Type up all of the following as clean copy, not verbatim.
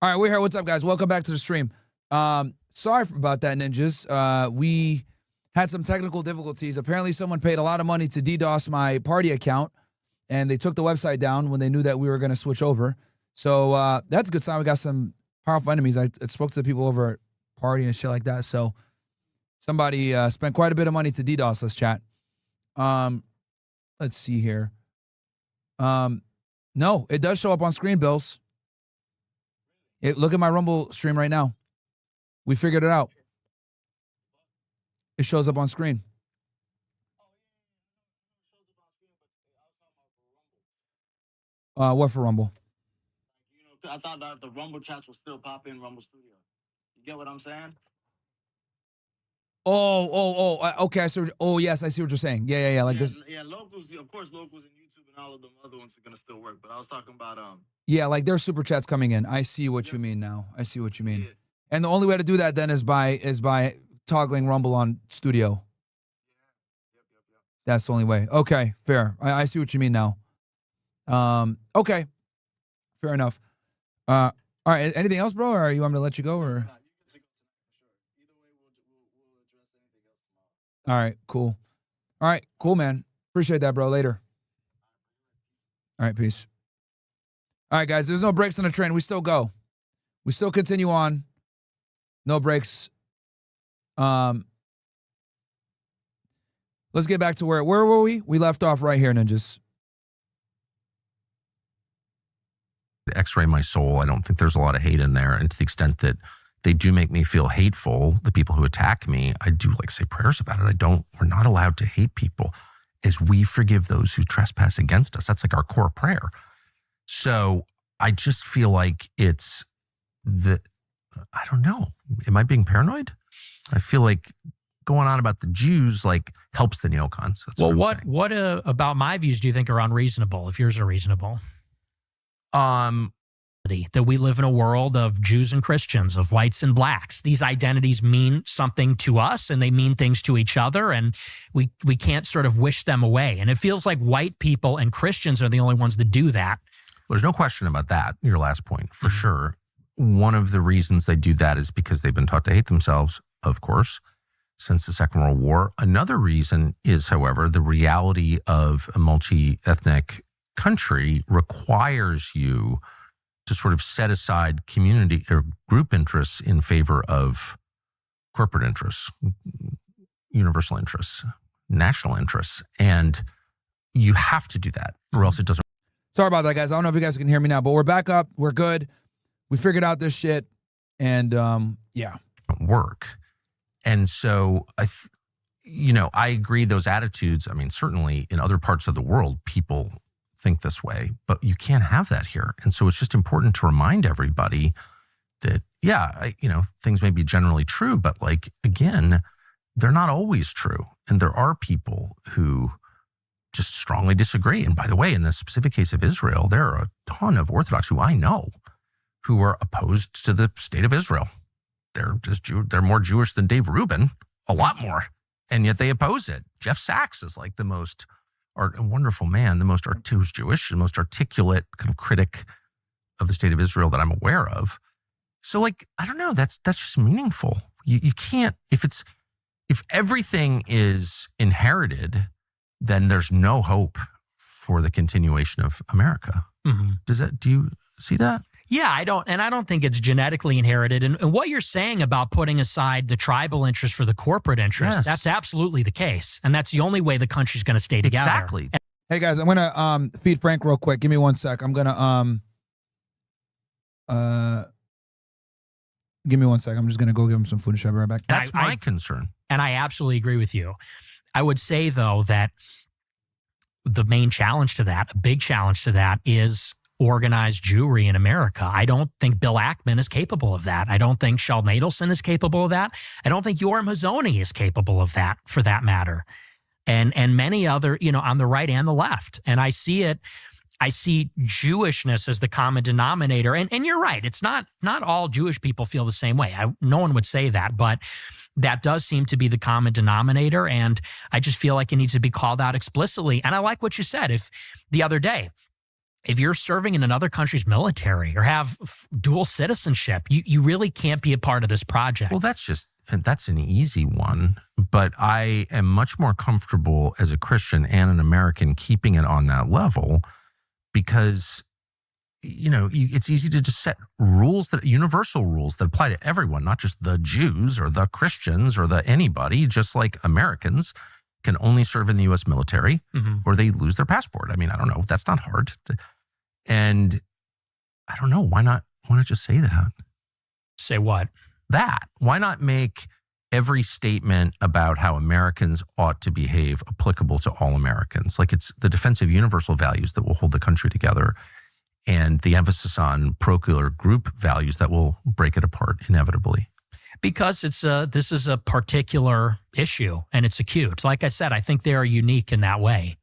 All right, we're here. What's up, guys? Welcome back to the stream. Sorry about that, ninjas. We had some technical difficulties. Apparently, someone paid a lot of money to DDoS my party account, and they took the website down when they knew that we were going to switch over. So that's a good sign. We got some powerful enemies. I spoke to the people over at party and shit like that. So somebody spent quite a bit of money to DDoS us, chat. Let's see here. No, it does show up on screen, Bills. Look at my Rumble stream right now. We figured it out. It shows up on screen. What for Rumble? I thought that the Rumble chats will still pop in Rumble Studio. You get what I'm saying? Okay. Yes, I see what you're saying. Yeah. Like this. Yeah, locals, of course, locals and YouTube and all of them other ones are gonna still work. But I was talking about Yeah, like there's super chats coming in. I see what you mean now. I see what you mean. Yeah. And the only way to do that then is by toggling Rumble on Studio. Yep. That's the only way. Okay, fair. I see what you mean now. Okay, fair enough. All right. Anything else, bro? Or you want me to let you go? Or You get to go tonight for sure. Either way, we'll address anything else tomorrow. all right, cool. All right, cool, man. Appreciate that, bro. Later. All right, peace. All right, guys. There's no breaks on the train. We still go. We still continue on. No breaks. Let's get back to where were we? We left off right here, ninjas. X-ray my soul. I don't think there's a lot of hate in there. And to the extent that they do make me feel hateful, the people who attack me, I do like say prayers about it. We're not allowed to hate people as we forgive those who trespass against us. That's like our core prayer. So I just feel like it's I don't know. Am I being paranoid? I feel like going on about the Jews like helps the neocons. That's what about my views do you think are unreasonable if yours are reasonable? That we live in a world of Jews and Christians, of whites and blacks. These identities mean something to us and they mean things to each other, and we can't sort of wish them away. And it feels like white people and Christians are the only ones that do that. There's no question about that, your last point, for sure. One of the reasons they do that is because they've been taught to hate themselves, of course, since the Second World War. Another reason is, however, the reality of a multi-ethnic country requires you to sort of set aside community or group interests in favor of corporate interests, universal interests, national interests. And you have to do that or else it doesn't. Sorry about that, guys. I don't know if you guys can hear me now, but we're back up. We're good. We figured out this shit. And yeah. Work. And so I agree those attitudes. I mean, certainly in other parts of the world, people think this way, but you can't have that here. And so it's just important to remind everybody that, things may be generally true, but like, again, they're not always true. And there are people who just strongly disagree. And by the way, in the specific case of Israel, there are a ton of Orthodox who I know who are opposed to the state of Israel. They're they're more Jewish than Dave Rubin, a lot more. And yet they oppose it. Jeff Sachs is like the most a wonderful man, who's Jewish, the most articulate kind of critic of the state of Israel that I'm aware of. So like, I don't know, that's just meaningful. You can't, if everything is inherited, then there's no hope for the continuation of America. Mm-hmm. Do you see that? Yeah, I don't think it's genetically inherited. And what you're saying about putting aside the tribal interest for the corporate interest, yes, that's absolutely the case. And that's the only way the country's going to stay together. Exactly. Hey guys, I'm gonna feed Frank real quick. Give me 1 sec. I'm gonna give me 1 sec. I'm just gonna go give him some food and shove it right back. That's my concern. And I absolutely agree with you. I would say though that the main challenge to that, a big challenge to that, is organized Jewry in America. I don't think Bill Ackman is capable of that. I don't think Sheldon Adelson is capable of that. I don't think Yoram Hazony is capable of that, for that matter. And many other, on the right and the left. And I see Jewishness as the common denominator. And you're right. It's not all Jewish people feel the same way. No one would say that, but that does seem to be the common denominator. And I just feel like it needs to be called out explicitly. And I like what you said. If the other day, if you're serving in another country's military or have dual citizenship, you really can't be a part of this project. Well, that's an easy one, but I am much more comfortable as a Christian and an American keeping it on that level because, it's easy to just set universal rules that apply to everyone, not just the Jews or the Christians or the anybody, just like Americans can only serve in the U.S. military or they lose their passport. I mean, I don't know. That's not hard. And I don't know. Why not just say that? Say what? That. Why not make every statement about how Americans ought to behave applicable to all Americans? Like it's the defense of universal values that will hold the country together and the emphasis on parochial group values that will break it apart inevitably. Because this is a particular issue and it's acute. Like I said, I think they are unique in that way.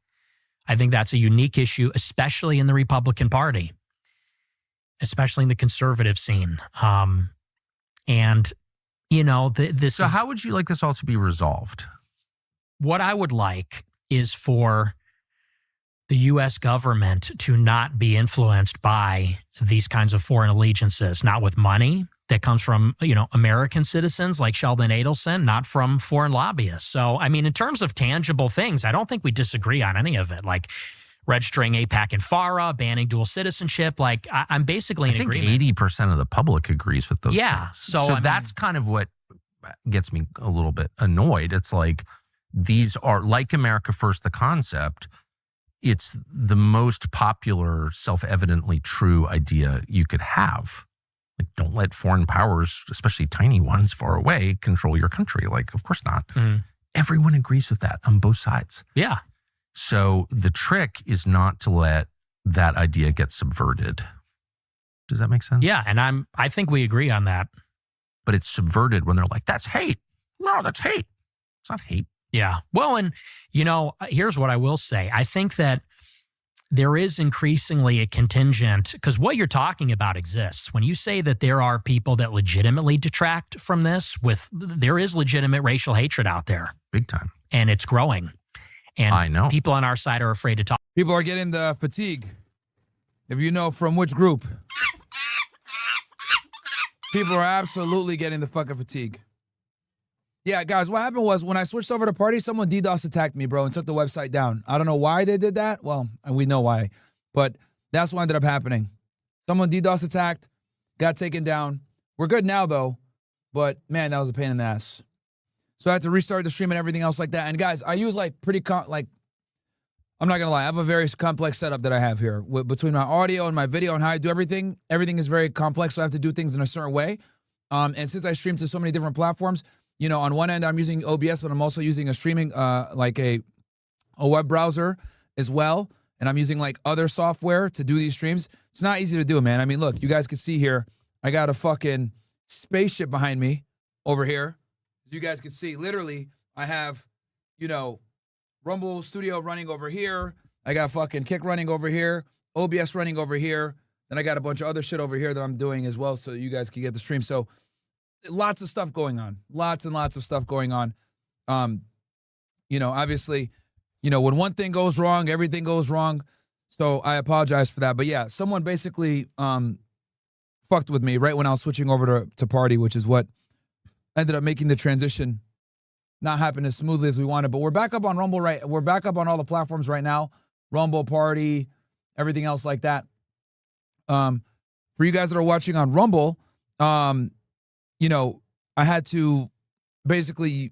I think that's a unique issue, especially in the Republican Party, especially in the conservative scene. So how would you like this all to be resolved? What I would like is for the U.S. government to not be influenced by these kinds of foreign allegiances, not with money that comes from, American citizens like Sheldon Adelson, not from foreign lobbyists. So, I mean, in terms of tangible things, I don't think we disagree on any of it. Like registering AIPAC and FARA, banning dual citizenship. Like I'm basically in agreement. I think 80% of the public agrees with those things. So that's kind of what gets me a little bit annoyed. It's like these are like America First, the concept. It's the most popular, self-evidently true idea you could have. Like, don't let foreign powers, especially tiny ones far away, control your country. Like, of course not. Everyone agrees with that on both sides. Yeah. So the trick is not to let that idea get subverted. Does that make sense? Yeah, and I think we agree on that. But it's subverted when they're like, that's hate. No, that's hate. It's not hate. Yeah. Well, and, here's what I will say. I think that there is increasingly a contingent, because what you're talking about exists. When you say that there are people that legitimately detract from this, there is legitimate racial hatred out there. Big time. And it's growing. And I know. People on our side are afraid to talk. People are getting the fatigue. If you know from which group. People are absolutely getting the fucking fatigue. Yeah, guys, what happened was when I switched over to Party, someone DDoS attacked me, bro, and took the website down. I don't know why they did that. Well, we know why. But that's what ended up happening. Someone DDoS attacked, got taken down. We're good now, though. But, man, that was a pain in the ass. So I had to restart the stream and everything else like that. And, guys, I use, I'm not going to lie. I have a very complex setup that I have here. Between my audio and my video and how I do everything is very complex, so I have to do things in a certain way. And since I stream to so many different platforms, on one end, I'm using OBS, but I'm also using a streaming, a web browser as well. And I'm using, other software to do these streams. It's not easy to do, man. I mean, look, you guys can see here, I got a fucking spaceship behind me over here. As you guys can see, literally, I have, Rumble Studio running over here. I got fucking Kick running over here. OBS running over here. Then I got a bunch of other shit over here that I'm doing as well so you guys can get the stream. So lots of stuff going on. Lots and lots of stuff going on. Obviously, when one thing goes wrong, everything goes wrong. So I apologize for that. But yeah, someone basically fucked with me right when I was switching over to Party, which is what ended up making the transition not happen as smoothly as we wanted. But we're back up on Rumble, right? We're back up on all the platforms right now. Rumble, Party, everything else like that. For you guys that are watching on Rumble, I had to basically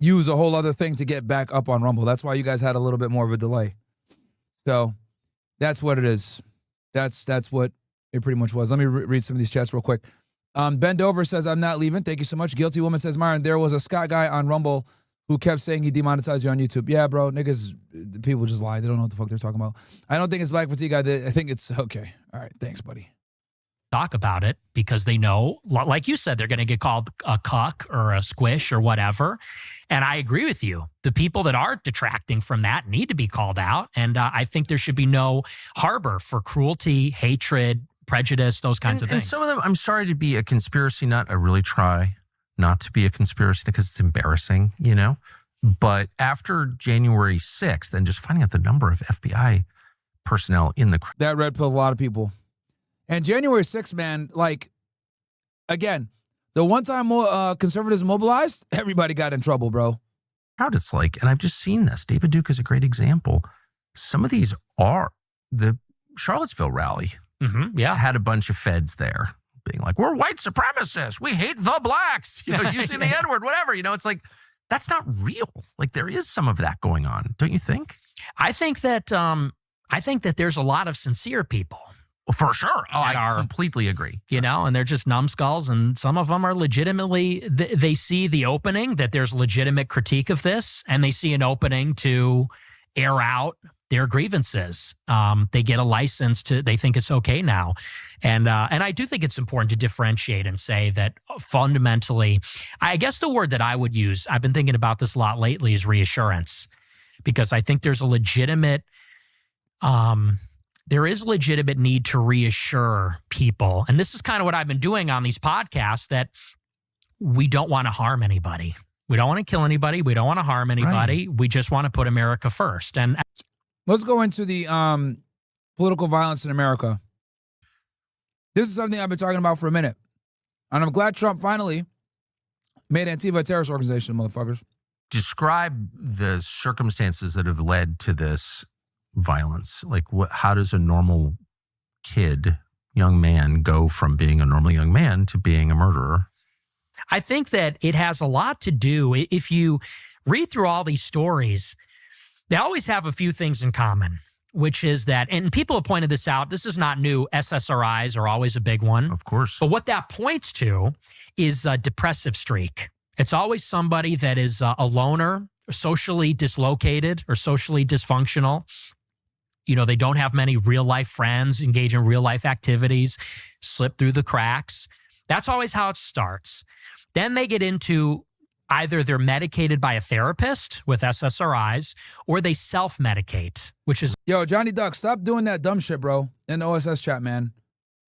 use a whole other thing to get back up on Rumble. That's why you guys had a little bit more of a delay. So that's what it is. That's what it pretty much was. Let me read some of these chats real quick. Ben Dover says, I'm not leaving. Thank you so much. Guilty Woman says, Myron, there was a Scott guy on Rumble who kept saying he demonetized you on YouTube. Yeah, bro, niggas, people just lie. They don't know what the fuck they're talking about. I don't think it's Black Fatigue. I think it's okay. All right, thanks, buddy. Talk about it because they know, like you said, they're going to get called a cuck or a squish or whatever. And I agree with you. The people that are detracting from that need to be called out. And I think there should be no harbor for cruelty, hatred, prejudice, those kinds of things. And some of them, I'm sorry to be a conspiracy nut. I really try not to be a conspiracy nut because it's embarrassing, But after January 6th and just finding out the number of FBI personnel in the crowd. That red pilled a lot of people. And January 6th, man, like, again, the one time conservatives mobilized, everybody got in trouble, bro. It's like, and I've just seen this. David Duke is a great example. Some of these are the Charlottesville rally. Yeah. Had a bunch of feds there being like, we're white supremacists. We hate the blacks. You know, using the N-word, whatever. You know, it's like, that's not real. Like, there is some of that going on. Don't you think? I think that there's a lot of sincere people. Well, for sure. Oh, I completely agree. You know, and they're just numbskulls, and some of them are legitimately, they see the opening, that there's legitimate critique of this, and they see an opening to air out their grievances. They get a license they think it's okay now. And I do think it's important to differentiate and say that fundamentally, I guess the word that I would use, I've been thinking about this a lot lately, is reassurance, because I think there's a legitimate, there is legitimate need to reassure people. And this is kind of what I've been doing on these podcasts, that we don't want to harm anybody. We don't want to kill anybody. We don't want to harm anybody. Right. We just want to put America first. And let's go into the political violence in America. This is something I've been talking about for a minute. And I'm glad Trump finally made Antifa a terrorist organization, motherfuckers. Describe the circumstances that have led to this violence. Like, how does a normal kid, young man, go from being a normal young man to being a murderer? I think that it has a lot to do, if you read through all these stories, they always have a few things in common, which is that, and people have pointed this out, this is not new, SSRIs are always a big one. Of course. But what that points to is a depressive streak. It's always somebody that is a loner, socially dislocated, or socially dysfunctional. You know, they don't have many real life friends, engage in real life activities, slip through the cracks. That's always how it starts. Then they get into either they're medicated by a therapist with SSRIs, or they self-medicate, which is... Yo, Johnny Duck, stop doing that dumb shit, bro, in the OSS chat, man.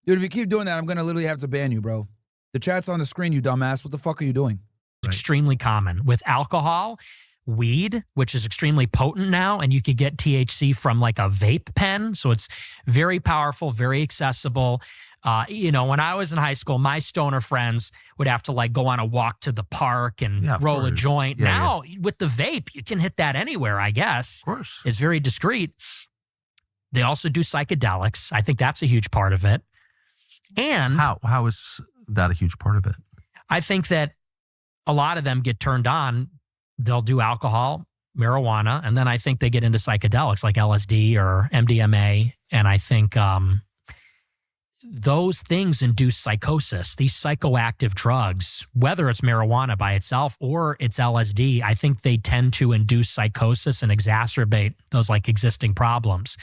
Dude, if you keep doing that, I'm going to literally have to ban you, bro. The chat's on the screen, you dumbass. What the fuck are you doing? Extremely common. With alcohol, weed, which is extremely potent now, and you could get THC from like a vape pen. So it's very powerful, very accessible. You know, when I was in high school, my stoner friends would have to like go on a walk to the park and roll a joint. Now, with the vape, you can hit that anywhere, I guess. Of course. It's very discreet. They also do psychedelics. I think that's a huge part of it. And how is that a huge part of it? I think that a lot of them get turned on. They'll do alcohol, marijuana, and then I think they get into psychedelics like LSD or MDMA. And I think those things induce psychosis. These psychoactive drugs, whether it's marijuana by itself or it's LSD, I think they tend to induce psychosis and exacerbate those like existing problems.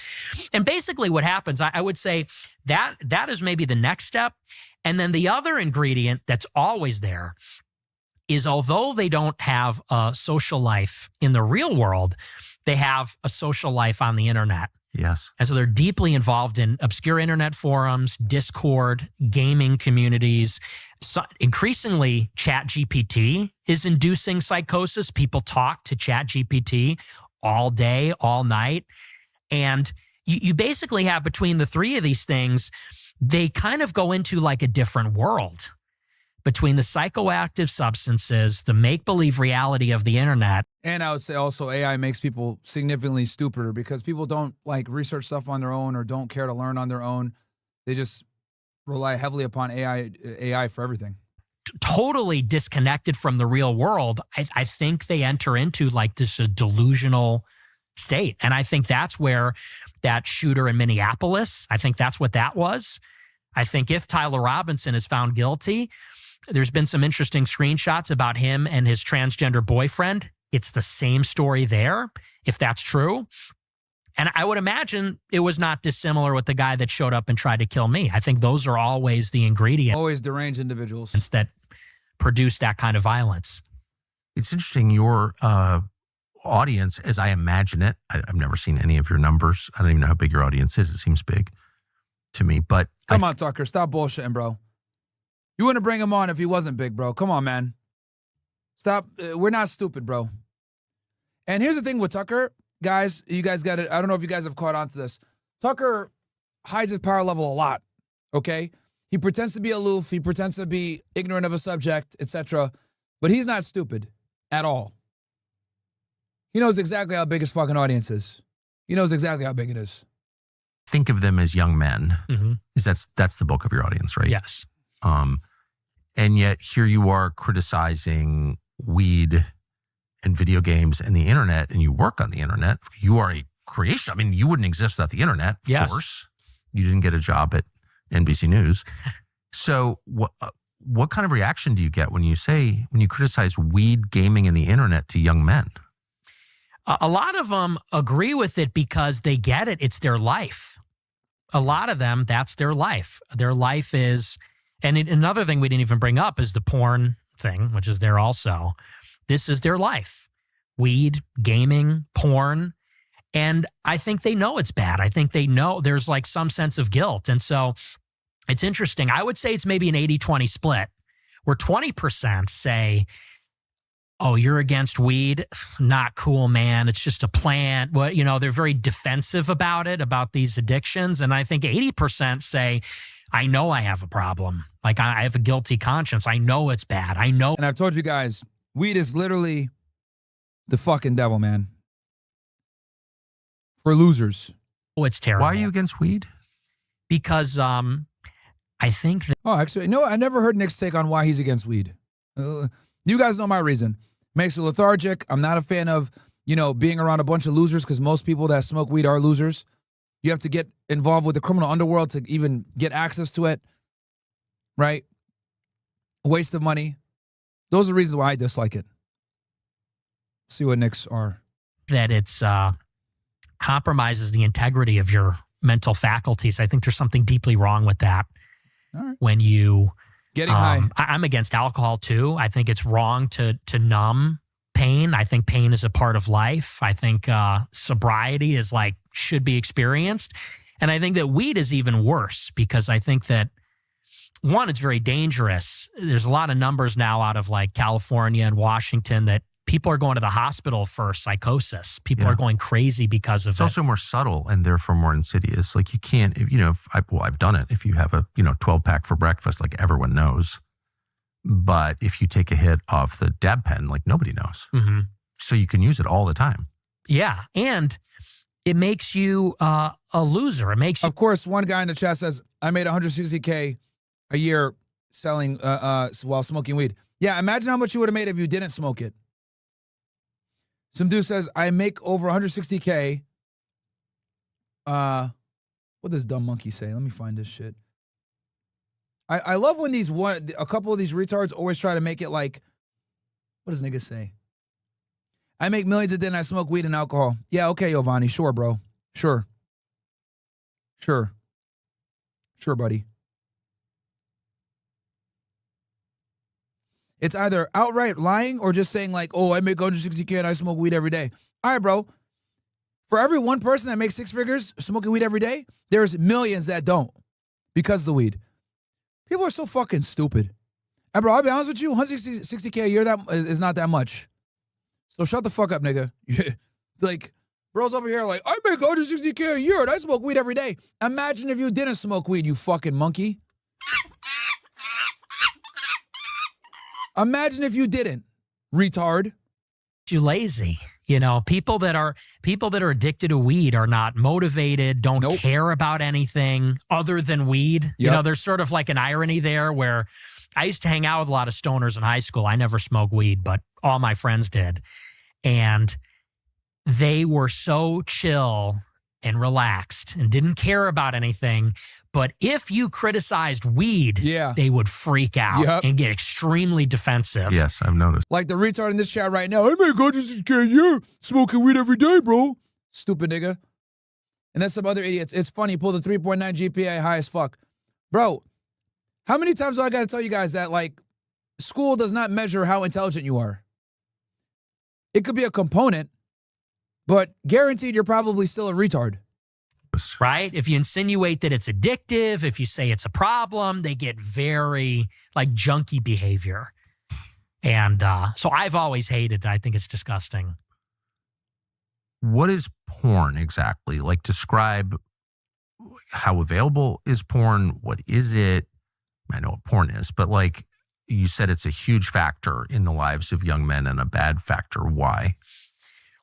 And basically what happens, I would say that is maybe the next step. And then the other ingredient that's always there is, although they don't have a social life in the real world, they have a social life on the internet. Yes. And so they're deeply involved in obscure internet forums, Discord, gaming communities. So increasingly, ChatGPT is inducing psychosis. People talk to ChatGPT all day, all night. And you basically have, between the three of these things, they kind of go into like a different world. Between the psychoactive substances, the make-believe reality of the internet. And I would say also AI makes people significantly stupider, because people don't like research stuff on their own or don't care to learn on their own. They just rely heavily upon AI for everything. Totally disconnected from the real world. I think they enter into like this delusional state. And I think that's where that shooter in Minneapolis, I think that's what that was. I think if Tyler Robinson is found guilty, there's been some interesting screenshots about him and his transgender boyfriend. It's the same story there, if that's true. And I would imagine it was not dissimilar with the guy that showed up and tried to kill me. I think those are always the ingredients. Always deranged individuals that produce that kind of violence. It's interesting, your audience, as I imagine it, I've never seen any of your numbers. I don't even know how big your audience is. It seems big to me, but... Come on, Tucker, stop bullshitting, bro. You wouldn't bring him on if he wasn't big, bro. Come on, man. Stop. We're not stupid, bro. And here's the thing with Tucker, guys. You guys got it. I don't know if you guys have caught on to this. Tucker hides his power level a lot, okay? He pretends to be aloof. He pretends to be ignorant of a subject, etc. But he's not stupid at all. He knows exactly how big his fucking audience is. He knows exactly how big it is. Think of them as young men. Mm-hmm. That's the bulk of your audience, right? Yes. And yet here you are criticizing weed and video games and the internet, and you work on the internet. You are a creation. I mean, you wouldn't exist without the internet, of course. You didn't get a job at NBC News. So what kind of reaction do you get when you criticize weed, gaming, and the internet to young men? A lot of them agree with it because they get it. It's their life. A lot of them, that's their life. Their life is, and another thing we didn't even bring up is the porn thing, which is there also. This is their life. Weed, gaming, porn. And I think they know it's bad. I think they know there's like some sense of guilt. And so it's interesting. I would say it's maybe an 80-20 split where 20% say, oh, you're against weed? Not cool, man. It's just a plant. Well, you know, they're very defensive about it, about these addictions. And I think 80% say, I know I have a problem. Like I have a guilty conscience. I know it's bad. I know. And I've told you guys, weed is literally the fucking devil, man. For losers. Oh, it's terrible. Why are you against weed? Because I think that. Oh, actually, no, I never heard Nick's take on why he's against weed. You guys know my reason. Makes you lethargic. I'm not a fan of, being around a bunch of losers because most people that smoke weed are losers. You have to get involved with the criminal underworld to even get access to it. Right? A waste of money. Those are the reasons why I dislike it. See what Nick's are. That it's compromises the integrity of your mental faculties. I think there's something deeply wrong with that. All right. When you getting high. I'm against alcohol too. I think it's wrong to numb pain. I think pain is a part of life. I think sobriety is should be experienced. And I think that weed is even worse because I think that one, it's very dangerous. There's a lot of numbers now out of California and Washington that people are going to the hospital for psychosis. People are going crazy because of it. It's also more subtle and therefore more insidious. You can't, I've done it. If you have a, 12-pack for breakfast, everyone knows. But if you take a hit off the dab pen, nobody knows. Mm-hmm. So you can use it all the time. Yeah. And it makes you a loser. It makes you. Of course, one guy in the chat says, I made $160K a year selling, while smoking weed. Yeah. Imagine how much you would have made if you didn't smoke it. Some dude says, I make over 160K. What does dumb monkey say? Let me find this shit. I love when a couple of these retards always try to make it what does nigga say? I make millions and then I smoke weed and alcohol. Yeah, okay, Giovanni. Sure, bro. Sure, buddy. It's either outright lying or just saying I make 160K and I smoke weed every day. All right, bro. For every one person that makes 6 figures smoking weed every day, there's millions that don't because of the weed. People are so fucking stupid. And bro, I'll be honest with you, 160K a year, that is not that much. So shut the fuck up, nigga. Bro's over here I make 160K a year and I smoke weed every day. Imagine if you didn't smoke weed, you fucking monkey. Imagine if you didn't, retard. You lazy. People that are addicted to weed are not motivated, don't care about anything other than weed. Yep. There's sort of an irony there where I used to hang out with a lot of stoners in high school. I never smoked weed, but all my friends did. And they were so chill and relaxed and didn't care about anything. But if you criticized weed, they would freak out and get extremely defensive. Yes, I've noticed. Like the retard in this chat right now, I make 160K a year smoking weed every day, bro. Stupid nigga. And then some other idiots. It's funny, pull the 3.9 GPA high as fuck. Bro, how many times do I got to tell you guys that school does not measure how intelligent you are? It could be a component, but guaranteed you're probably still a retard. Right? If you insinuate that it's addictive, if you say it's a problem, they get very junkie behavior. And so I've always hated it. I think it's disgusting. What is porn exactly? Describe how available is porn? What is it? I know what porn is, but like you said, it's a huge factor in the lives of young men and a bad factor. Why?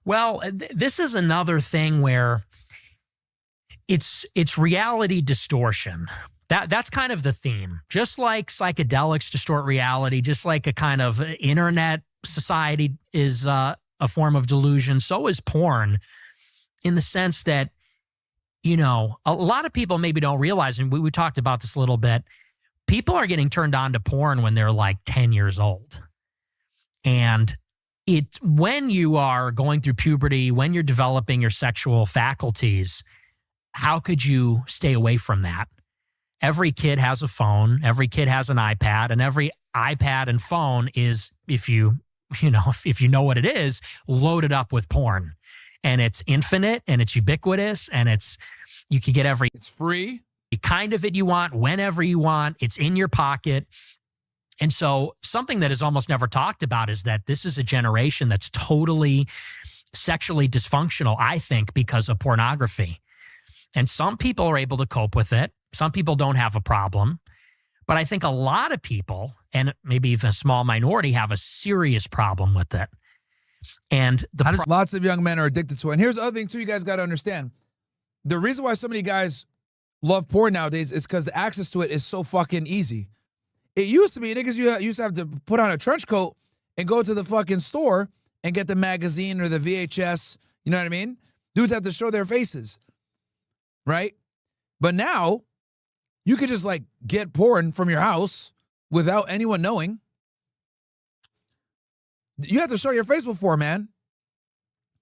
Well, this is another thing where it's reality distortion. That's kind of the theme. Just like psychedelics distort reality, just like a kind of internet society is a form of delusion, so is porn, in the sense that, you know, a lot of people maybe don't realize, and we talked about this a little bit, people are getting turned on to porn when they're like 10 years old. And when you are going through puberty, when you're developing your sexual faculties, how could you stay away from that? Every kid has a phone, every kid has an iPad, and every iPad and phone is, if you know what it is, loaded up with porn. And it's infinite and it's ubiquitous and you can get it's free kind of it you want, whenever you want. It's in your pocket. And so something that is almost never talked about is that this is a generation that's totally sexually dysfunctional, I think, because of pornography. And some people are able to cope with it. Some people don't have a problem. But I think a lot of people, and maybe even a small minority, have a serious problem with it. And lots of young men are addicted to it. And here's the other thing, too, you guys got to understand. The reason why so many guys love porn nowadays is because the access to it is so fucking easy. It used to be, niggas, you used to have to put on a trench coat and go to the fucking store and get the magazine or the VHS. You know what I mean? Dudes have to show their faces, right? But now, you could just, like, get porn from your house without anyone knowing. You have to show your face before, man.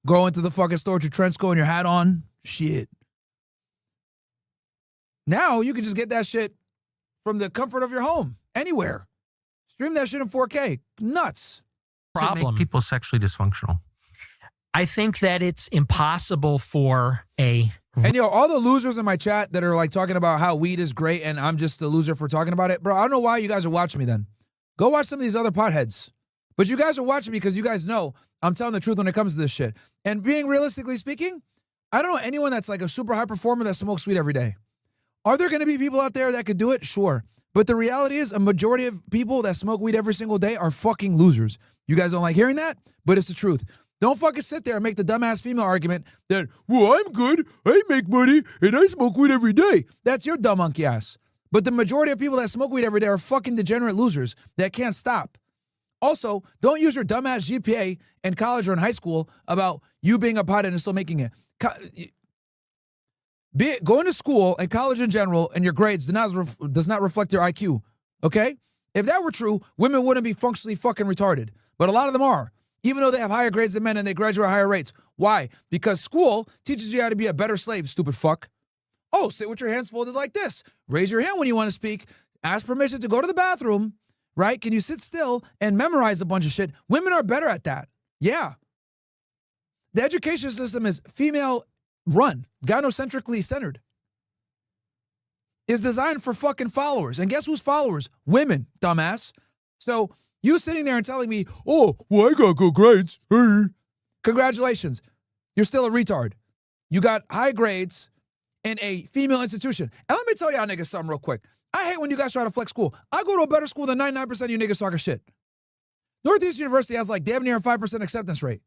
Go into the fucking store with your trench coat and your hat on. Shit. Now, you can just get that shit from the comfort of your home. Anywhere. Stream that shit in 4K. Nuts. Problem. Make people sexually dysfunctional. I think that it's impossible for And all the losers in my chat that are like talking about how weed is great and I'm just a loser for talking about it, bro, I don't know why you guys are watching me then. Go watch some of these other potheads. But you guys are watching me because you guys know I'm telling the truth when it comes to this shit. And being realistically speaking, I don't know anyone that's like a super high performer that smokes weed every day. Are there going to be people out there that could do it? Sure. But the reality is a majority of people that smoke weed every single day are fucking losers. You guys don't like hearing that? But it's the truth. Don't fucking sit there and make the dumbass female argument that, well, I'm good, I make money, and I smoke weed every day. That's your dumb monkey ass. But the majority of people that smoke weed every day are fucking degenerate losers that can't stop. Also, don't use your dumbass GPA in college or in high school about you being a pothead and still making it. Going to school and college in general and your grades does not reflect your IQ, okay? If that were true, women wouldn't be functionally fucking retarded. But a lot of them are, even though they have higher grades than men and they graduate at higher rates. Why? Because school teaches you how to be a better slave, stupid fuck. Oh, sit with your hands folded like this. Raise your hand when you want to speak. Ask permission to go to the bathroom, right? Can you sit still and memorize a bunch of shit? Women are better at that. Yeah. The education system is female run, gynocentrically centered. Is designed for fucking followers. And guess who's followers? Women, dumbass. So you sitting there and telling me, oh, well, I got good grades. Hey. Congratulations. You're still a retard. You got high grades in a female institution. And let me tell y'all niggas something real quick. I hate when you guys try to flex school. I go to a better school than 99% of you niggas talking shit. Northeast University has like damn near a 5% acceptance rate.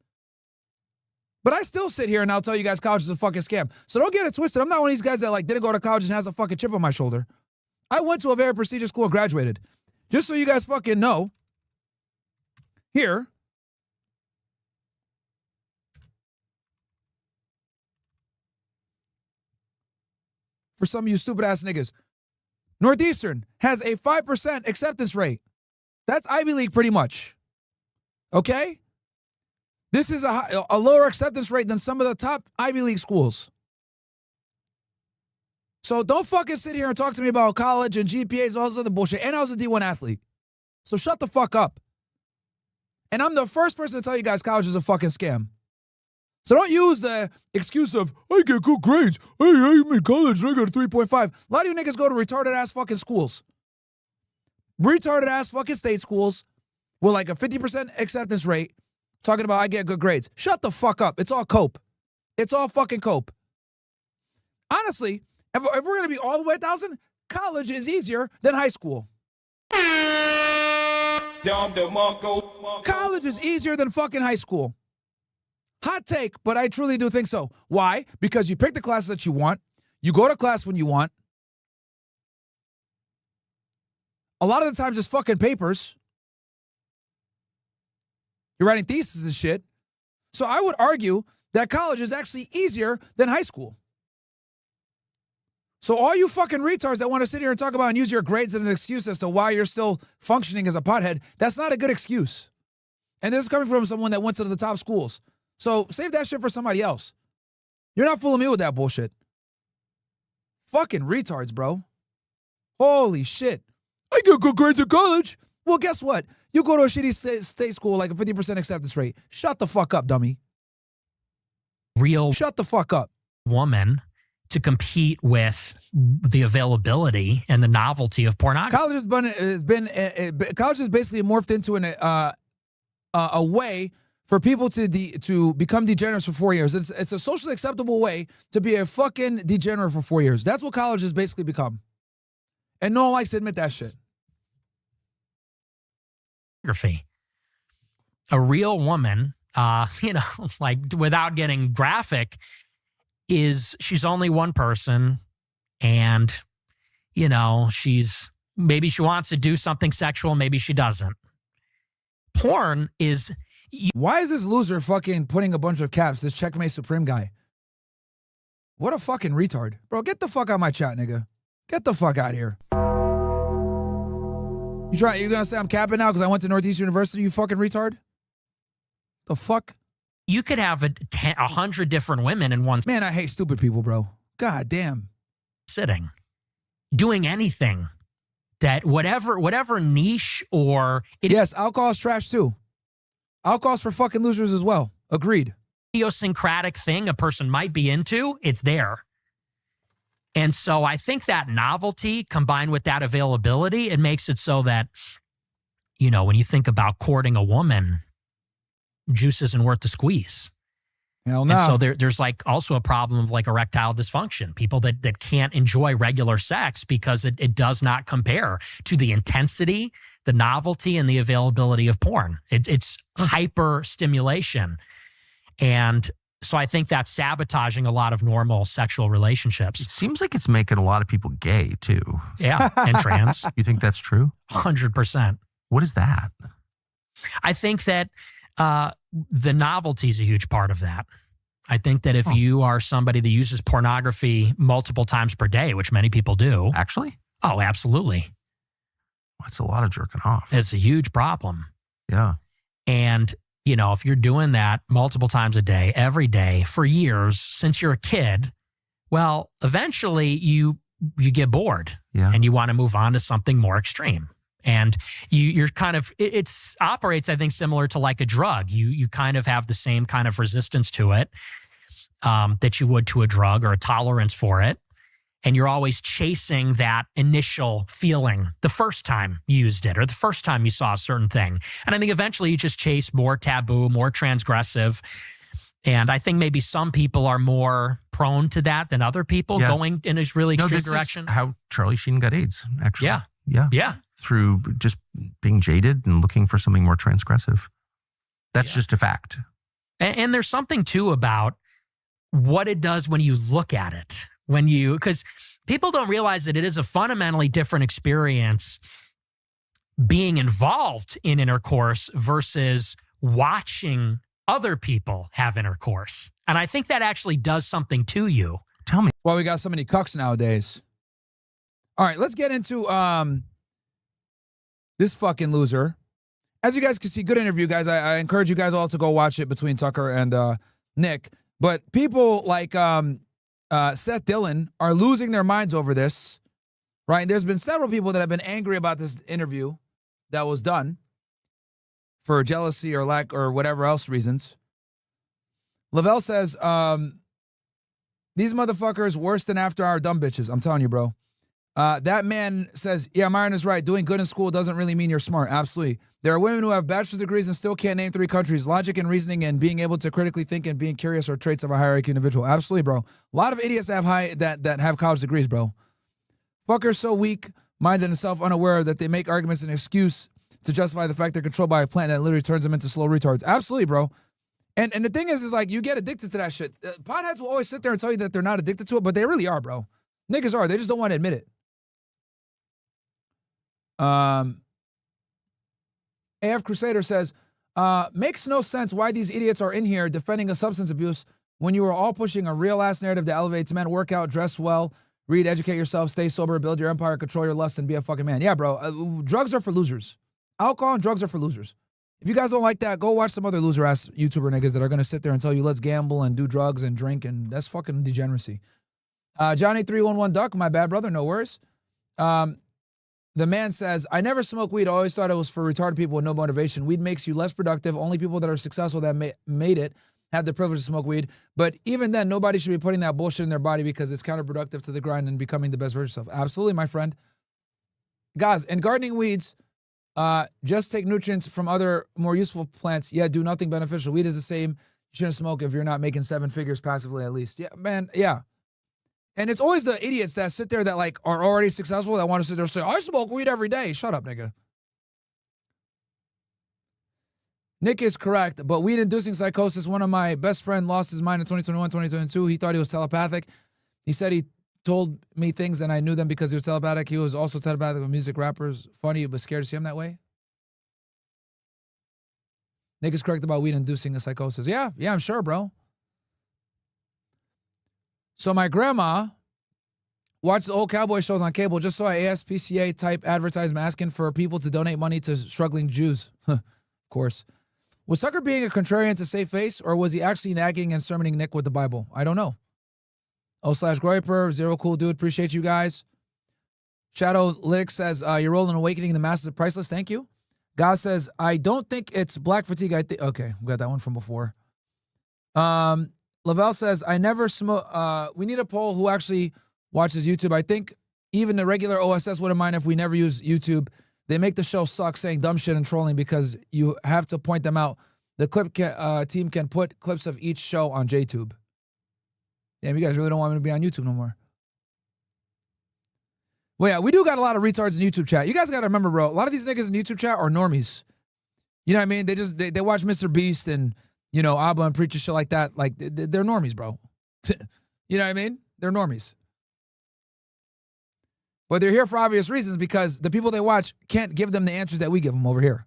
But I still sit here and I'll tell you guys college is a fucking scam. So don't get it twisted. I'm not one of these guys that like didn't go to college and has a fucking chip on my shoulder. I went to a very prestigious school and graduated. Just so you guys fucking know. Here. For some of you stupid ass niggas. Northeastern has a 5% acceptance rate. That's Ivy League pretty much. Okay? This is a lower acceptance rate than some of the top Ivy League schools. So don't fucking sit here and talk to me about college and GPAs and all this other bullshit. And I was a D1 athlete. So shut the fuck up. And I'm the first person to tell you guys college is a fucking scam. So don't use the excuse of, I get good grades. Hey, I'm in college and I got a 3.5. A lot of you niggas go to retarded ass fucking schools. Retarded ass fucking state schools with like a 50% acceptance rate. Talking about I get good grades. Shut the fuck up. It's all cope. It's all fucking cope. Honestly, If we're going to be all the way 1,000, college is easier than high school. College is easier than fucking high school. Hot take, but I truly do think so. Why? Because you pick the classes that you want. You go to class when you want. A lot of the times it's fucking papers. You're writing theses and shit. So I would argue that college is actually easier than high school. So all you fucking retards that want to sit here and talk about and use your grades as an excuse as to why you're still functioning as a pothead, that's not a good excuse. And this is coming from someone that went to the top schools. So save that shit for somebody else. You're not fooling me with that bullshit. Fucking retards, bro. Holy shit. I get good grades in college. Well, guess what? You go to a shitty state school like a 50% acceptance rate. Shut the fuck up, dummy. Shut the fuck up. Woman to compete with the availability and the novelty of pornography. College college has basically morphed into a way for people to become degenerates for 4 years. It's a socially acceptable way to be a fucking degenerate for 4 years. That's what college has basically become. And no one likes to admit that shit. A real woman, like without getting graphic, she's only one person, and maybe she wants to do something sexual, maybe she doesn't. Porn is. Why is this loser fucking putting a bunch of caps? This Checkmate Supreme guy. What a fucking retard, bro. Get the fuck out of my chat, nigga. Get the fuck out of here. You gonna say I'm capping now because I went to Northeast University, you fucking retard? The fuck? You could have 100 different women in one. Man, I hate stupid people, bro. God damn. Sitting, doing anything that whatever niche or yes, alcohol's trash too. Alcohol's for fucking losers as well. Agreed. Idiosyncratic thing a person might be into, it's there. And so I think that novelty combined with that availability, it makes it so that, when you think about courting a woman, juice isn't worth the squeeze. Hell no. And so there's like also a problem of like erectile dysfunction. People that can't enjoy regular sex because it does not compare to the intensity, the novelty, and the availability of porn. It's hyper stimulation. And so I think that's sabotaging a lot of normal sexual relationships. It seems like it's making a lot of people gay too. Yeah, and trans. You think that's true? 100%. What is that? I think that the novelty is a huge part of that. I think that if you are somebody that uses pornography multiple times per day, which many people do. Actually? Oh, absolutely. That's a lot of jerking off. It's a huge problem. Yeah. And, if you're doing that multiple times a day, every day for years since you're a kid, well, eventually you get bored and you want to move on to something more extreme. And you're kind of, it operates, I think, similar to like a drug. You kind of have the same kind of resistance to it that you would to a drug, or a tolerance for it. And you're always chasing that initial feeling the first time you used it or the first time you saw a certain thing. And I think eventually you just chase more taboo, more transgressive. And I think maybe some people are more prone to that than other people, going in a really extreme direction. Is how Charlie Sheen got AIDS, actually. Yeah. Through just being jaded and looking for something more transgressive. That's just a fact. And there's something too about what it does when you look at it. Because people don't realize that it is a fundamentally different experience being involved in intercourse versus watching other people have intercourse. And I think that actually does something to you. Tell me. Well, we got so many cucks nowadays. All right, let's get into this fucking loser. As you guys can see, good interview, guys. I encourage you guys all to go watch it between Tucker and Nick. But people like Seth Dillon are losing their minds over this, right? There's been several people that have been angry about this interview that was done for jealousy or lack or whatever else reasons. Lavelle says, these motherfuckers worse than after our dumb bitches. I'm telling you, bro. That man says, yeah, Myron is right. Doing good in school doesn't really mean you're smart. Absolutely. There are women who have bachelor's degrees and still can't name 3 countries. Logic and reasoning and being able to critically think and being curious are traits of a higher IQ individual. Absolutely, bro. A lot of idiots that have that have college degrees, bro. Fuckers so weak-minded and self-unaware that they make arguments an excuse to justify the fact they're controlled by a plant that literally turns them into slow retards. Absolutely, bro. And the thing is like, you get addicted to that shit. Potheads will always sit there and tell you that they're not addicted to it, but they really are, bro. Niggas are. They just don't want to admit it. AF Crusader says, makes no sense why these idiots are in here defending a substance abuse when you are all pushing a real-ass narrative that elevates men. Work out, dress well, read, educate yourself, stay sober, build your empire, control your lust, and be a fucking man. Yeah, bro. Drugs are for losers. Alcohol and drugs are for losers. If you guys don't like that, go watch some other loser-ass YouTuber niggas that are going to sit there and tell you, let's gamble and do drugs and drink, and that's fucking degeneracy. Johnny311 Duck, my bad brother, no worries. The man says, I never smoked weed. I always thought it was for retarded people with no motivation. Weed makes you less productive. Only people that are successful that made it have the privilege to smoke weed. But even then, nobody should be putting that bullshit in their body because it's counterproductive to the grind and becoming the best version of yourself. Absolutely, my friend. Guys, in gardening weeds, just take nutrients from other more useful plants. Yeah, do nothing beneficial. Weed is the same. You shouldn't smoke if you're not making 7 figures passively at least. Yeah, man, yeah. And it's always the idiots that sit there that like are already successful that want to sit there and say, I smoke weed every day. Shut up, nigga. Nick is correct, but weed-inducing psychosis, one of my best friend lost his mind in 2021, 2022. He thought he was telepathic. He said he told me things and I knew them because he was telepathic. He was also telepathic with music, rappers. Funny, but scared to see him that way. Nick is correct about weed-inducing a psychosis. Yeah, I'm sure, bro. So my grandma watched the old cowboy shows on cable, just saw an ASPCA type advertisement asking for people to donate money to struggling Jews. Of course. Was Tucker being a contrarian to save face, or was he actually nagging and sermoning Nick with the Bible? I don't know. O/Groiper, Zero Cool Dude, appreciate you guys. Shadow Lyric says, your role in awakening the masses is priceless. Thank you. God says, I don't think it's black fatigue. Okay, we got that one from before. Lavelle says, I never smoke. We need a poll who actually watches YouTube. I think even the regular OSS wouldn't mind if we never use YouTube. They make the show suck saying dumb shit and trolling because you have to point them out. The clip team can put clips of each show on JTube. Damn, you guys really don't want me to be on YouTube no more. Well, yeah, we do got a lot of retards in YouTube chat. You guys got to remember, bro, a lot of these niggas in YouTube chat are normies. You know what I mean? They watch Mr. Beast and, you know, Abba and preach shit like that. Like, they're normies, bro. You know what I mean? They're normies. But they're here for obvious reasons because the people they watch can't give them the answers that we give them over here.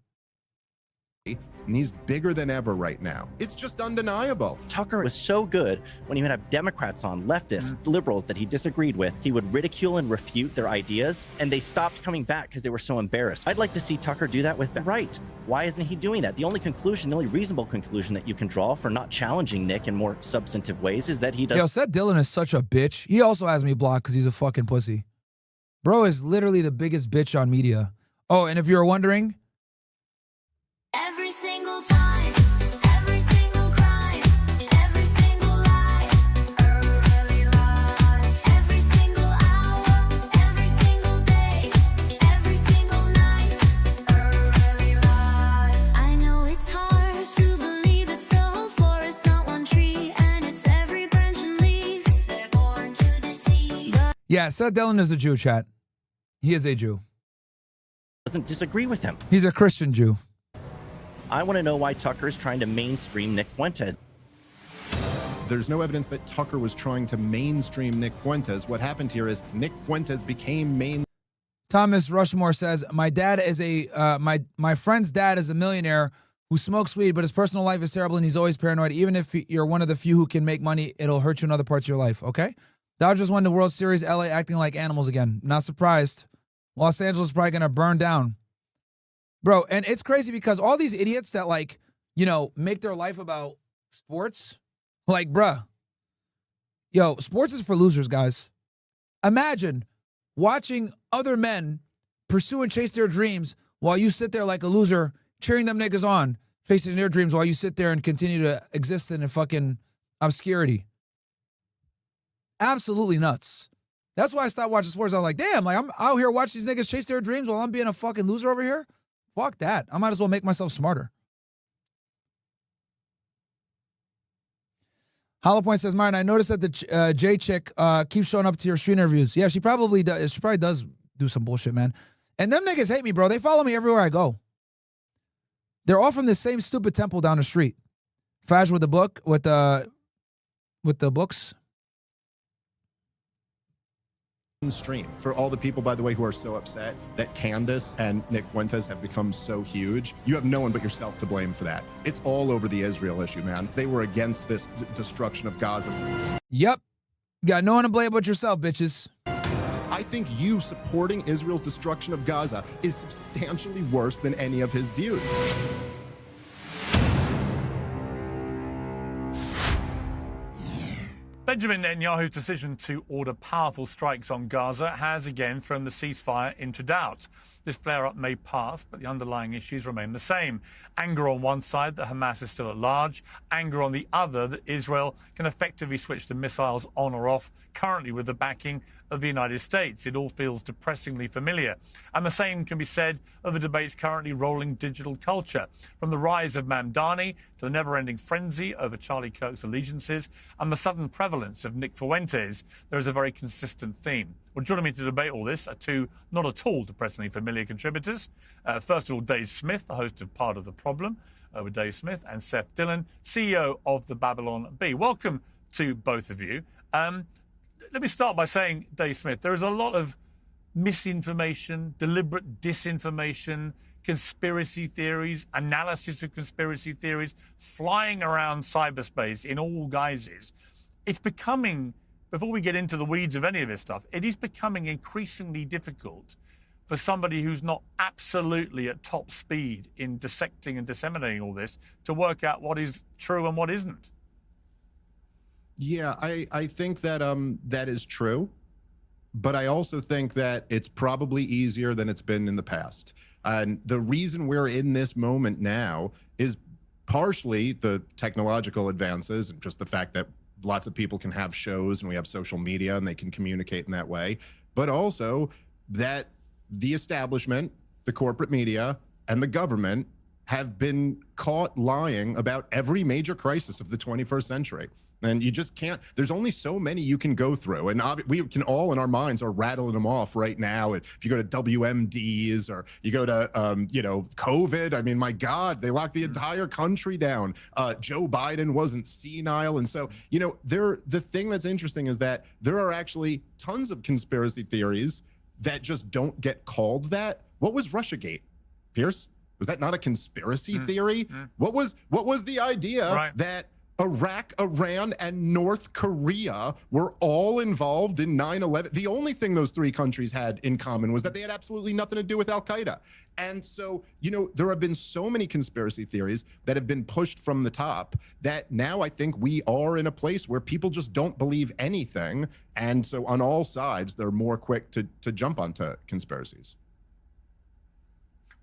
And he's bigger than ever right now. It's just undeniable. Tucker was so good when he would have Democrats on, leftists, liberals that he disagreed with. He would ridicule and refute their ideas, and they stopped coming back because they were so embarrassed. I'd like to see Tucker do that with the right. Why isn't he doing that? The only reasonable conclusion that you can draw for not challenging Nick in more substantive ways is that he does. Yo, Seth Dillon is such a bitch. He also has me blocked because he's a fucking pussy. Bro is literally the biggest bitch on media. Oh, and if you're wondering, every single time, every single crime, every single lie, early lie, every single hour, every single day, every single night, early lie. I know it's hard to believe it's the whole forest, not one tree, and it's every branch and leaf. They're born to deceive. yeah, Seth Dillon is a Jew, chat. He is a Jew. Doesn't disagree with him. He's a Christian Jew. I want to know why Tucker is trying to mainstream Nick Fuentes. There's no evidence that Tucker was trying to mainstream Nick Fuentes. What happened here is Nick Fuentes became mainstream. Thomas Rushmore says, my dad is my friend's dad is a millionaire who smokes weed, but his personal life is terrible and he's always paranoid. Even if you're one of the few who can make money, it'll hurt you in other parts of your life, okay? Dodgers won the World Series, LA acting like animals again. Not surprised. Los Angeles is probably going to burn down. Bro, and it's crazy because all these idiots that, like, you know, make their life about sports, like, bruh, yo, sports is for losers, guys. Imagine watching other men pursue and chase their dreams while you sit there like a loser, cheering them niggas on, chasing their dreams while you sit there and continue to exist in a fucking obscurity. Absolutely nuts. That's why I stopped watching sports. I was like, damn, like I'm out here watching these niggas chase their dreams while I'm being a fucking loser over here. Fuck that. I might as well make myself smarter. Hollow Point says, Myron, I noticed that the J chick keeps showing up to your stream interviews. Yeah, she probably does. She probably does do some bullshit, man. And them niggas hate me, bro. They follow me everywhere I go. They're all from the same stupid temple down the street. Faj with the book, with the books. Stream for all the people, by the way, who are so upset that Candace and Nick Fuentes have become so huge. You have no one but yourself to blame for that. It's all over the Israel issue, man. They were against this destruction of Gaza. Yep. You got no one to blame but yourself, bitches. I think you supporting Israel's destruction of Gaza is substantially worse than any of his views. Benjamin Netanyahu's decision to order powerful strikes on Gaza has again thrown the ceasefire into doubt. This flare-up may pass, but the underlying issues remain the same. Anger on one side that Hamas is still at large, anger on the other that Israel can effectively switch to missiles on or off, currently with the backing of the United States. It all feels depressingly familiar. And the same can be said of the debates currently rolling digital culture, from the rise of Mamdani to the never-ending frenzy over Charlie Kirk's allegiances and the sudden prevalence of Nick Fuentes. There is a very consistent theme. Well, joining me to debate all this are two not at all depressingly familiar contributors. First of all, Dave Smith, the host of Part of the Problem with Dave Smith, and Seth Dillon, CEO of the Babylon Bee. Welcome to both of you. Let me start by saying, Dave Smith, there is a lot of misinformation, deliberate disinformation, conspiracy theories, analysis of conspiracy theories flying around cyberspace in all guises. It's becoming, before we get into the weeds of any of this stuff, it is becoming increasingly difficult for somebody who's not absolutely at top speed in dissecting and disseminating all this to work out what is true and what isn't. Yeah, I think that that is true, but I also think that it's probably easier than it's been in the past. And the reason we're in this moment now is partially the technological advances and just the fact that lots of people can have shows and we have social media and they can communicate in that way, but also that the establishment, the corporate media, and the government have been caught lying about every major crisis of the 21st century. And you just can't, there's only so many you can go through. And we can all in our minds are rattling them off right now. If you go to WMDs or you go to, COVID, I mean, my God, they locked the entire country down. Joe Biden wasn't senile. And so, the thing that's interesting is that there are actually tons of conspiracy theories that just don't get called that. What was Russiagate, Piers? Was that not a conspiracy theory? What was the idea that Iraq, Iran, and North Korea were all involved in 9/11? The only thing those three countries had in common was that they had absolutely nothing to do with Al-Qaeda. And so, there have been so many conspiracy theories that have been pushed from the top that now I think we are in a place where people just don't believe anything. And so on all sides, they're more quick to jump onto conspiracies.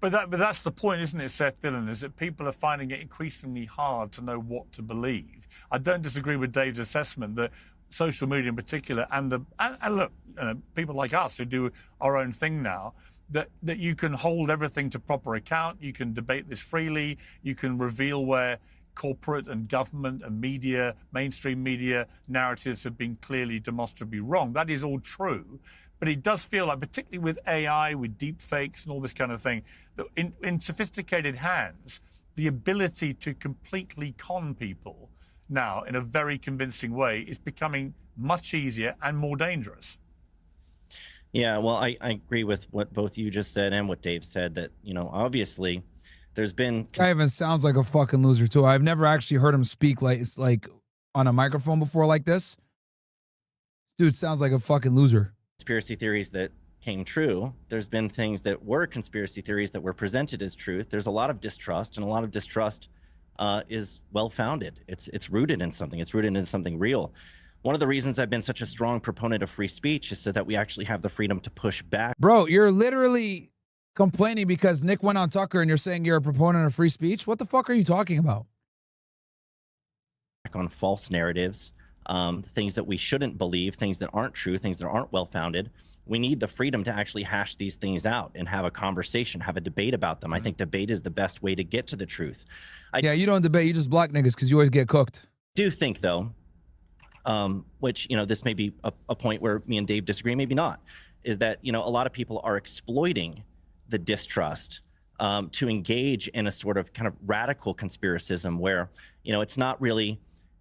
But that's the point, isn't it, Seth Dillon, is that people are finding it increasingly hard to know what to believe. I don't disagree with Dave's assessment that social media in particular and look, people like us who do our own thing now, that you can hold everything to proper account, you can debate this freely, you can reveal where corporate and government and media, mainstream media narratives have been clearly demonstrably wrong. That is all true. But it does feel like, particularly with AI, with deep fakes and all this kind of thing, that in sophisticated hands, the ability to completely con people now in a very convincing way is becoming much easier and more dangerous. Yeah, well, I agree with what both you just said and what Dave said, that, obviously there's been... Guy even sounds like a fucking loser, too. I've never actually heard him speak like on a microphone before like this. This dude sounds like a fucking loser. Conspiracy theories that came true. There's been things that were conspiracy theories that were presented as truth. There's a lot of distrust, and a lot of distrust is well-founded. It's rooted in something. It's rooted in something real. One of the reasons I've been such a strong proponent of free speech is so that we actually have the freedom to push back. Bro, you're literally complaining because Nick went on Tucker and you're saying you're a proponent of free speech? What the fuck are you talking about? On false narratives, things that we shouldn't believe, things that aren't true, things that aren't well-founded. We need the freedom to actually hash these things out and have a conversation, have a debate about them. I think debate is the best way to get to the truth. Yeah, you don't debate. You just block niggas because you always get cooked. Do think, though, which, this may be a point where me and Dave disagree, maybe not, is that, a lot of people are exploiting the distrust to engage in a sort of kind of radical conspiracism where, it's not really,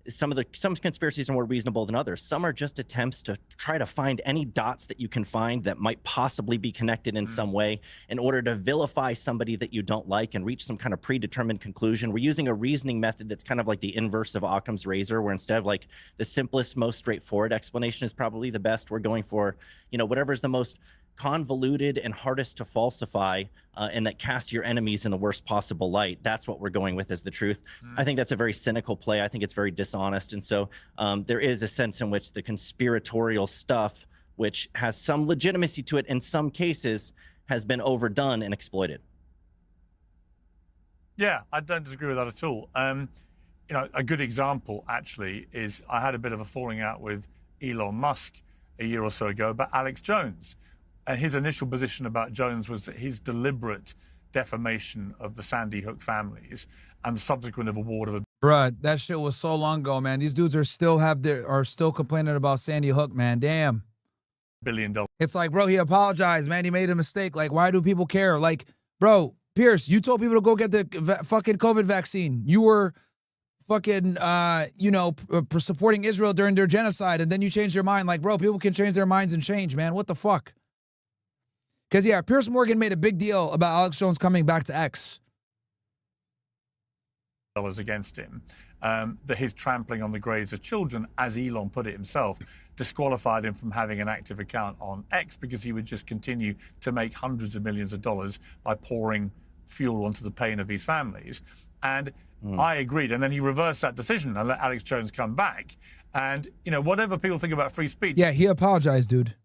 some conspiracies are more reasonable than others. Some are just attempts to try to find any dots that you can find that might possibly be connected in some way in order to vilify somebody that you don't like and reach some kind of predetermined conclusion. We're using a reasoning method that's kind of like the inverse of Occam's razor, where instead of like the simplest, most straightforward explanation is probably the best, we're going for, whatever's the most convoluted and hardest to falsify and that casts your enemies in the worst possible light. That's what we're going with as the truth. I think that's a very cynical play. I think it's very dishonest. And so there is a sense in which the conspiratorial stuff, which has some legitimacy to it in some cases, has been overdone and exploited. Yeah, I don't disagree with that at all. A good example actually is I had a bit of a falling out with Elon Musk a year or so ago about Alex Jones. And his initial position about Jones was his deliberate defamation of the Sandy Hook families and the subsequent award of a Bruh, that shit was so long ago, man. These dudes are still complaining about Sandy Hook, man. Damn. $1 billion. It's like, bro, he apologized, man. He made a mistake. Like, why do people care? Like, bro, Piers, you told people to go get the fucking COVID vaccine. You were fucking, supporting Israel during their genocide, and then you changed your mind. Like, bro, people can change their minds and change, man. What the fuck? Because, yeah, Piers Morgan made a big deal about Alex Jones coming back to X. Against him, that his trampling on the graves of children, as Elon put it himself, disqualified him from having an active account on X because he would just continue to make hundreds of millions of dollars by pouring fuel onto the pain of these families. And I agreed. And then he reversed that decision and let Alex Jones come back. And, whatever people think about free speech. Yeah, he apologized, dude.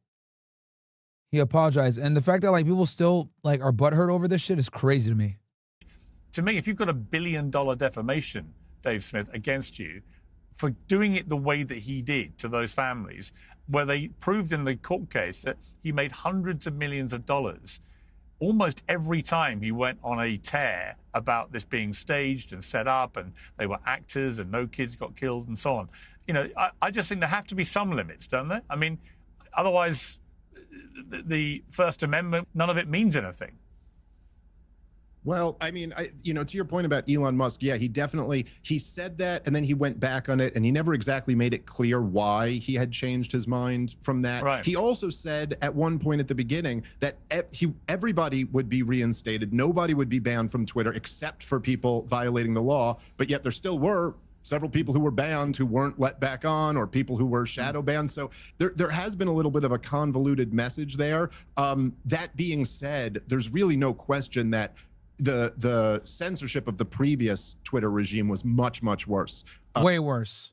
He apologized. And the fact that, people still, are butthurt over this shit is crazy to me. To me, if you've got $1 billion defamation, Dave Smith, against you for doing it the way that he did to those families, where they proved in the court case that he made hundreds of millions of dollars almost every time he went on a tear about this being staged and set up and they were actors and no kids got killed and so on. I just think there have to be some limits, don't there? I mean, otherwise, the First Amendment, none of it means anything. Well, I mean, to your point about Elon Musk, yeah, he said that and then he went back on it and he never exactly made it clear why he had changed his mind from that. Right. He also said at one point at the beginning that everybody would be reinstated. Nobody would be banned from Twitter except for people violating the law. But yet there still were several people who were banned who weren't let back on, or people who were shadow banned. So there has been a little bit of a convoluted message there. That being said, there's really no question that the censorship of the previous Twitter regime was much, much worse. Way worse.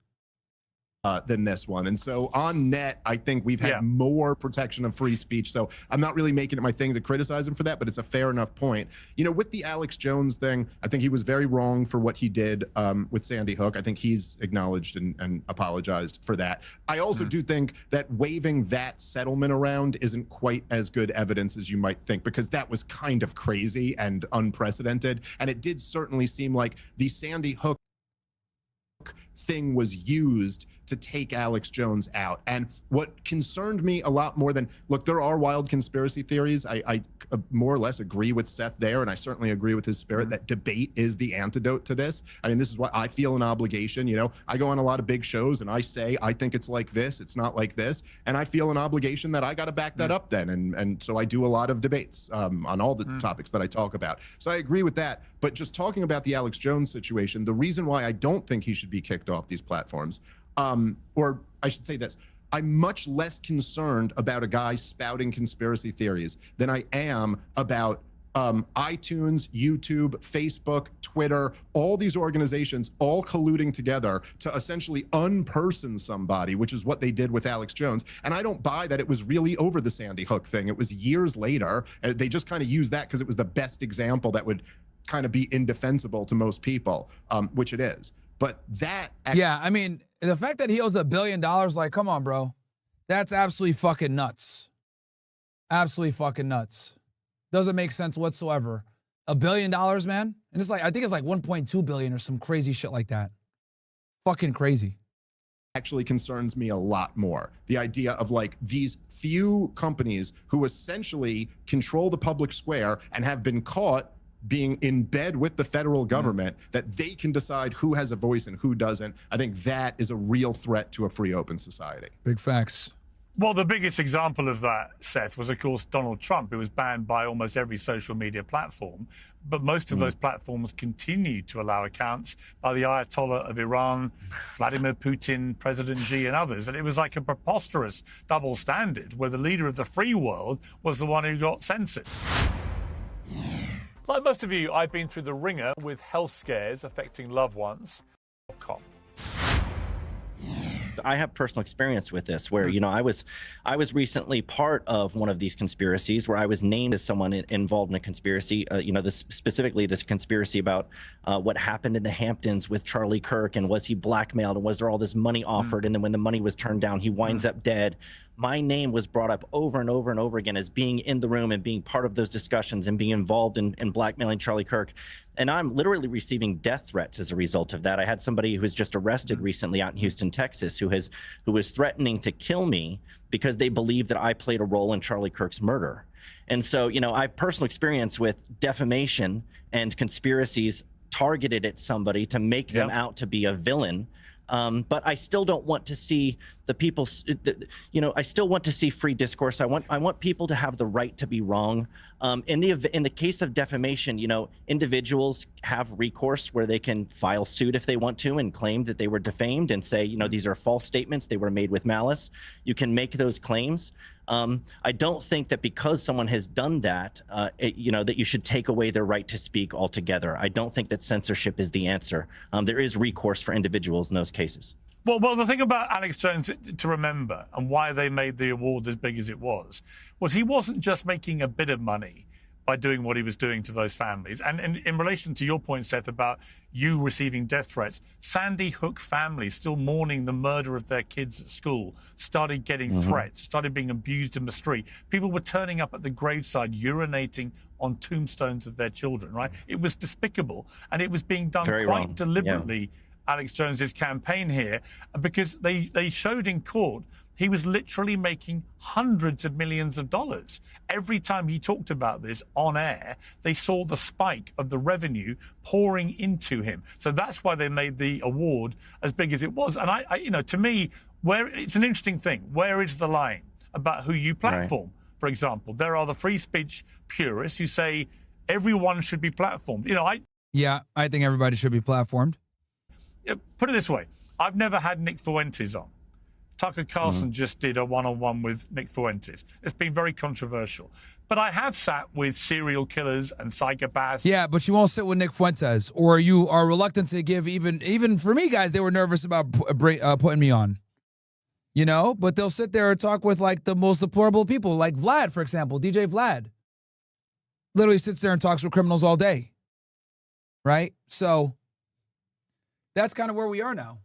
Than this one. And so on net, I think we've had more protection of free speech. So I'm not really making it my thing to criticize him for that, but it's a fair enough point. With the Alex Jones thing, I think he was very wrong for what he did with Sandy Hook. I think he's acknowledged and apologized for that. I also do think that waving that settlement around isn't quite as good evidence as you might think, because that was kind of crazy and unprecedented. And it did certainly seem like the Sandy Hook thing was used to take Alex Jones out. And what concerned me a lot more than, look, there are wild conspiracy theories. I more or less agree with Seth there, and I certainly agree with his spirit that debate is the antidote to this. I mean, this is what I feel an obligation. I go on a lot of big shows and I say, I think it's like this, it's not like this. And I feel an obligation that I got to back that up then. And so I do a lot of debates on all the topics that I talk about. So I agree with that. But just talking about the Alex Jones situation, the reason why I don't think he should be kicked off these platforms, or I should say this, I'm much less concerned about a guy spouting conspiracy theories than I am about iTunes, YouTube, Facebook, Twitter, all these organizations all colluding together to essentially unperson somebody, which is what they did with Alex Jones. And I don't buy that it was really over the Sandy Hook thing. It was years later. They just kind of used that because it was the best example that would kind of be indefensible to most people, which it is. But that... Yeah, I mean, And the fact that he owes $1 billion, like, come on, bro. That's absolutely fucking nuts. Absolutely fucking nuts. Doesn't make sense whatsoever. $1 billion, man? And it's like, I think it's like 1.2 billion or some crazy shit like that. Fucking crazy. Actually concerns me a lot more. The idea of like these few companies who essentially control the public square and have been caught being in bed with the federal government, that they can decide who has a voice and who doesn't. I think that is a real threat to a free, open society. Big facts. Well, the biggest example of that, Seth, was, of course, Donald Trump, who was banned by almost every social media platform. But most of those platforms continue to allow accounts by the Ayatollah of Iran, Vladimir Putin, President Xi, and others. And it was like a preposterous double standard where the leader of the free world was the one who got censored. Like most of you, I've been through the ringer with health scares affecting loved ones. I have personal experience with this where, you know, I was recently part of one of these conspiracies where I was named as someone involved in a conspiracy, you know, specifically this conspiracy about what happened in the Hamptons with Charlie Kirk, and was he blackmailed, and was there all this money offered, and then when the money was turned down, he winds up dead. My name was brought up over and over and over again as being in the room and being part of those discussions and being involved in blackmailing Charlie Kirk. And I'm literally receiving death threats as a result of that. I had somebody who was just arrested recently out in Houston, Texas, who was threatening to kill me because they believe that I played a role in Charlie Kirk's murder. And so, you know, I have personal experience with defamation and conspiracies targeted at somebody to make them out to be a villain. But I still don't want to see the people, you know, I still want to see free discourse. I want people to have the right to be wrong. In the case of defamation, you know, individuals have recourse where they can file suit if they want to and claim that they were defamed and say, you know, these are false statements, they were made with malice. You can make those claims. I don't think that because someone has done that, you know, that you should take away their right to speak altogether. I don't think that censorship is the answer. There is recourse for individuals in those cases. Well, the thing about Alex Jones to remember, and why they made the award as big as it was he wasn't just making a bit of money by doing what he was doing to those families. And in relation to your point, Seth, about you receiving death threats, Sandy Hook families still mourning the murder of their kids at school started getting threats, started being abused in the street. People were turning up at the graveside, urinating on tombstones of their children, right? It was despicable, and it was being done quite deliberately. Alex Jones's campaign here, because they showed in court he was literally making hundreds of millions of dollars. Every time he talked about this on air, they saw the spike of the revenue pouring into him. So that's why they made the award as big as it was. And I you know, to me, where it's an interesting thing, where is the line about who you platform? Right. For example, there are the free speech purists who say everyone should be platformed. You know, I think everybody should be platformed. Put it this way, I've never had Nick Fuentes on. Tucker Carlson just did a one-on-one with Nick Fuentes. It's been very controversial. But I have sat with serial killers and psychopaths. Yeah, but you won't sit with Nick Fuentes, or you are reluctant to give even for me, guys, they were nervous about putting me on. You know, but they'll sit there and talk with like the most deplorable people, like Vlad, for example, DJ Vlad. Literally sits there and talks with criminals all day. Right? So that's kind of where we are now.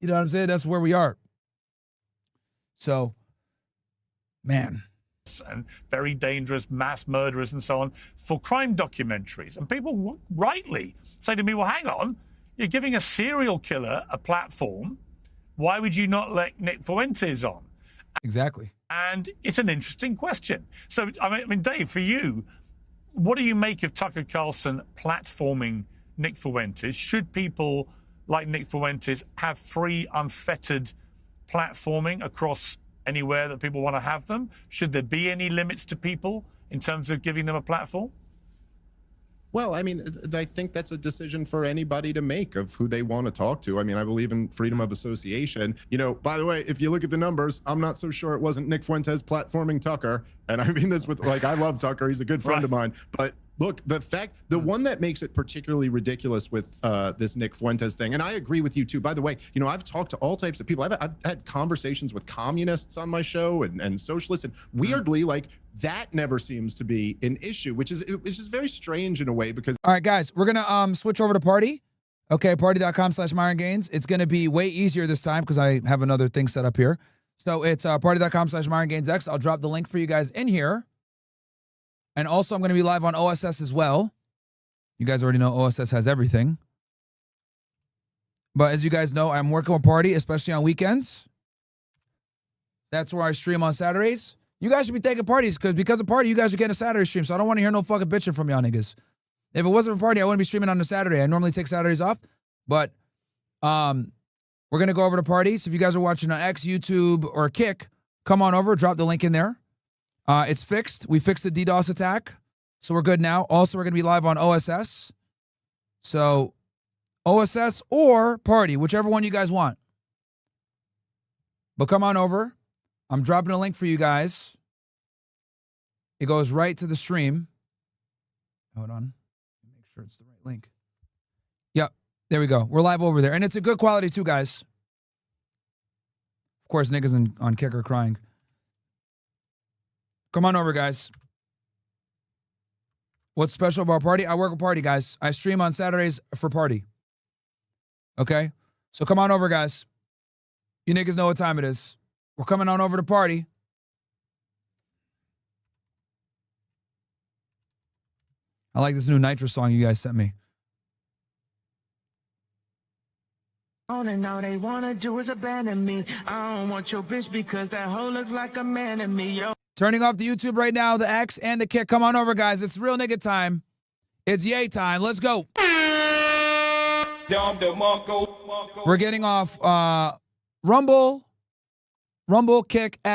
You know what I'm saying? That's where we are. So, man. And very dangerous mass murderers and so on for crime documentaries. And people rightly say to me, well, hang on, you're giving a serial killer a platform. Why would you not let Nick Fuentes on? Exactly. And it's an interesting question. So, I mean, Dave, for you, what do you make of Tucker Carlson platforming Nick Fuentes? Should people like Nick Fuentes have free, unfettered platforming across anywhere that people want to have them? Should there be any limits to people in terms of giving them a platform? Well, I mean, I think that's a decision for anybody to make of who they want to talk to. I mean, I believe in freedom of association. You know, by the way, if you look at the numbers, I'm not so sure it wasn't Nick Fuentes platforming Tucker. And I mean this with, like, I love Tucker. He's a good friend of mine. But look, the one that makes it particularly ridiculous with this Nick Fuentes thing, and I agree with you too. By the way, you know, I've talked to all types of people. I've had conversations with communists on my show and socialists, and weirdly, like, that never seems to be an issue, which is very strange in a way because. All right, guys, we're gonna switch over to party. Okay, party.com/Myron Gaines. It's going to be way easier this time because I have another thing set up here. So it's party.com/Myron Gaines X. I'll drop the link for you guys in here. And also, I'm going to be live on OSS as well. You guys already know OSS has everything. But as you guys know, I'm working with Party, especially on weekends. That's where I stream on Saturdays. You guys should be taking parties because of Party, you guys are getting a Saturday stream. So I don't want to hear no fucking bitching from y'all niggas. If it wasn't for Party, I wouldn't be streaming on a Saturday. I normally take Saturdays off. But we're going to go over to Party. So if you guys are watching on X, YouTube, or Kick, come on over. Drop the link in there. It's fixed. We fixed the DDoS attack. So we're good now. Also, we're going to be live on OSS. So OSS or Party, whichever one you guys want. But come on over. I'm dropping a link for you guys. It goes right to the stream. Hold on. Make sure it's the right link. Yep. There we go. We're live over there. And it's a good quality too, guys. Of course, niggas on Kick are crying. Come on over, guys. What's special about Party? I work with Party, guys. I stream on Saturdays for Party. Okay? So come on over, guys. You niggas know what time it is. We're coming on over to Party. I like this new NITROUS song you guys sent me. And all they wanna do is abandon me. I don't want your bitch because that hoe looks like a man to me, yo. Turning off the YouTube right now, the X and the Kick. Come on over, guys. It's real nigga time. It's yay time. Let's go. We're getting off Rumble, Kick, X.